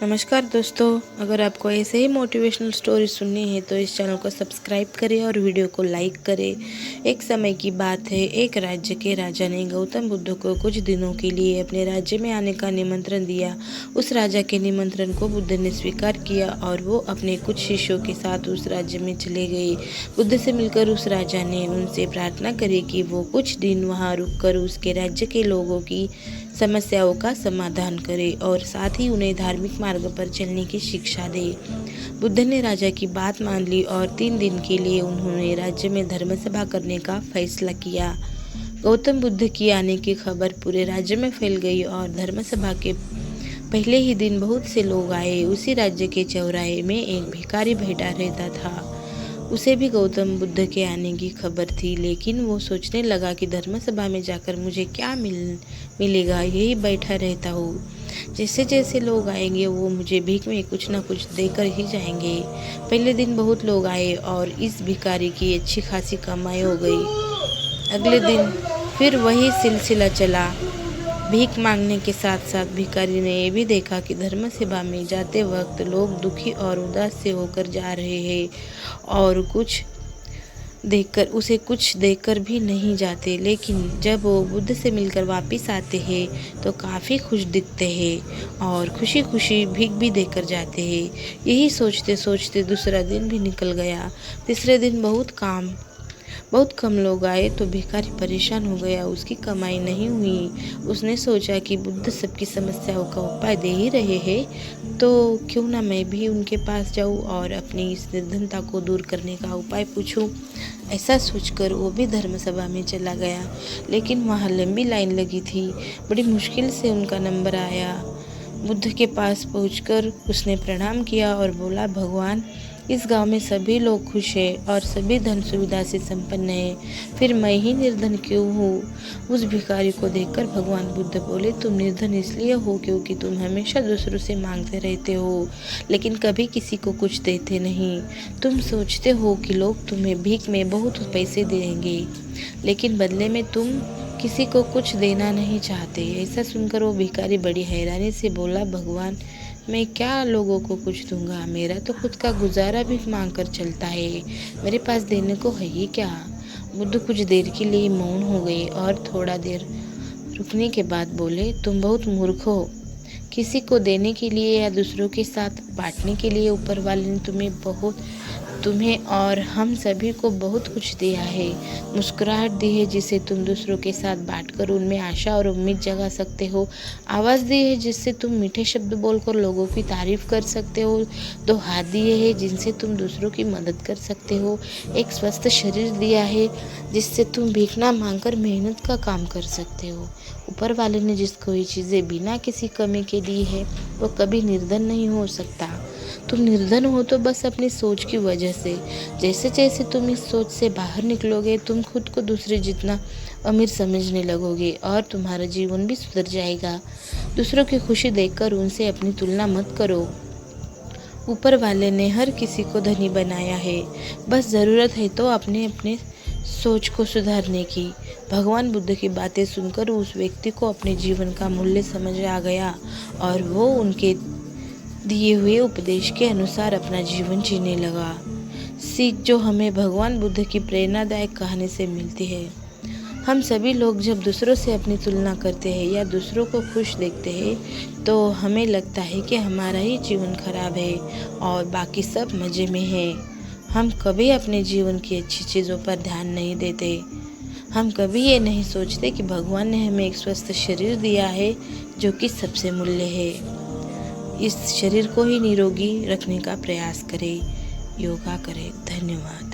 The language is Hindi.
नमस्कार दोस्तों, अगर आपको ऐसे ही मोटिवेशनल स्टोरी सुननी है तो इस चैनल को सब्सक्राइब करें और वीडियो को लाइक करें। एक समय की बात है, एक राज्य के राजा ने गौतम बुद्ध को कुछ दिनों के लिए अपने राज्य में आने का निमंत्रण दिया। उस राजा के निमंत्रण को बुद्ध ने स्वीकार किया और वो अपने कुछ शिष्यों के साथ उस राज्य में चले गए। बुद्ध से मिलकर उस राजा ने उनसे प्रार्थना करी कि वो कुछ दिन वहाँ रुककर उसके राज्य के लोगों की समस्याओं का समाधान करे और साथ ही उन्हें धार्मिक मार्ग पर चलने की शिक्षा दे। बुद्ध ने राजा की बात मान ली और 3 दिन के लिए उन्होंने राज्य में धर्म सभा करने का फैसला किया। गौतम बुद्ध की आने की खबर पूरे राज्य में फैल गई और धर्म सभा के पहले ही दिन बहुत से लोग आए। उसी राज्य के चौराहे में एक भिखारी बैठा रहता था। उसे भी गौतम बुद्ध के आने की खबर थी, लेकिन वो सोचने लगा कि धर्म सभा में जाकर मुझे क्या मिलेगा, यही बैठा रहता हूँ। जैसे जैसे लोग आएंगे वो मुझे भीख में कुछ ना कुछ देकर ही जाएंगे। पहले दिन बहुत लोग आए और इस भिखारी की अच्छी खासी कमाई हो गई। अगले दिन फिर वही सिलसिला चला। भीख मांगने के साथ साथ भिखारी ने यह भी देखा कि धर्म सभा में जाते वक्त लोग दुखी और उदास से होकर जा रहे हैं और कुछ देकर भी नहीं जाते, लेकिन जब वो बुद्ध से मिलकर वापस आते हैं तो काफ़ी खुश दिखते हैं और खुशी खुशी भीख भी देकर जाते हैं। यही सोचते सोचते दूसरा दिन भी निकल गया। तीसरे दिन बहुत कम लोग आए तो भिखारी परेशान हो गया। उसकी कमाई नहीं हुई। उसने सोचा कि बुद्ध सबकी समस्याओं का उपाय दे ही रहे हैं, तो क्यों ना मैं भी उनके पास जाऊं और अपनी इस निर्धनता को दूर करने का उपाय पूछूं। ऐसा सोचकर वो भी धर्म सभा में चला गया, लेकिन वहाँ लंबी लाइन लगी थी। बड़ी मुश्किल से उनका नंबर आया। बुद्ध के पास पहुंचकर उसने प्रणाम किया और बोला, भगवान, इस गांव में सभी लोग खुश हैं और सभी धन सुविधा से संपन्न हैं, फिर मैं ही निर्धन क्यों हूँ। उस भिखारी को देखकर भगवान बुद्ध बोले, तुम निर्धन इसलिए हो क्योंकि तुम हमेशा दूसरों से मांगते रहते हो, लेकिन कभी किसी को कुछ देते नहीं। तुम सोचते हो कि लोग तुम्हें भीख में बहुत पैसे देंगे, लेकिन बदले में तुम किसी को कुछ देना नहीं चाहते। ऐसा सुनकर वो भिखारी बड़ी हैरानी से बोला, भगवान, मैं क्या लोगों को कुछ दूंगा, मेरा तो खुद का गुजारा भी मांग कर चलता है, मेरे पास देने को है ही क्या। बुद्ध कुछ देर के लिए मौन हो गए और थोड़ा देर रुकने के बाद बोले, तुम बहुत मूर्ख हो। किसी को देने के लिए या दूसरों के साथ बांटने के लिए ऊपर वाले ने तुम्हें और हम सभी को बहुत कुछ दिया है। मुस्कुराहट दी है जिसे तुम दूसरों के साथ बांटकर उनमें आशा और उम्मीद जगा सकते हो। आवाज़ दी है जिससे तुम मीठे शब्द बोलकर लोगों की तारीफ कर सकते हो। 2 हाथ दिए हैं जिनसे तुम दूसरों की मदद कर सकते हो। एक स्वस्थ शरीर दिया है जिससे तुम भीख ना मांगकर मेहनत का काम कर सकते हो। ऊपर वाले ने जिसको ये चीज़ें बिना किसी कमी के दी है वो कभी निर्धन नहीं हो सकता। तुम निर्धन हो तो बस अपनी सोच की वजह से। जैसे जैसे तुम इस सोच से बाहर निकलोगे, तुम खुद को दूसरे जितना अमीर समझने लगोगे और तुम्हारा जीवन भी सुधर जाएगा। दूसरों की खुशी देखकर उनसे अपनी तुलना मत करो। ऊपर वाले ने हर किसी को धनी बनाया है, बस ज़रूरत है तो अपने अपने सोच को सुधारने की। भगवान बुद्ध की बातें सुनकर उस व्यक्ति को अपने जीवन का मूल्य समझ आ गया और वो उनके दिए हुए उपदेश के अनुसार अपना जीवन जीने लगा। सीख जो हमें भगवान बुद्ध की प्रेरणादायक कहानी से मिलती है। हम सभी लोग जब दूसरों से अपनी तुलना करते हैं या दूसरों को खुश देखते हैं तो हमें लगता है कि हमारा ही जीवन खराब है और बाकी सब मज़े में है। हम कभी अपने जीवन की अच्छी चीज़ों पर ध्यान नहीं देते। हम कभी ये नहीं सोचते कि भगवान ने हमें एक स्वस्थ शरीर दिया है जो कि सबसे मूल्य है। इस शरीर को ही निरोगी रखने का प्रयास करें, योगा करें। धन्यवाद।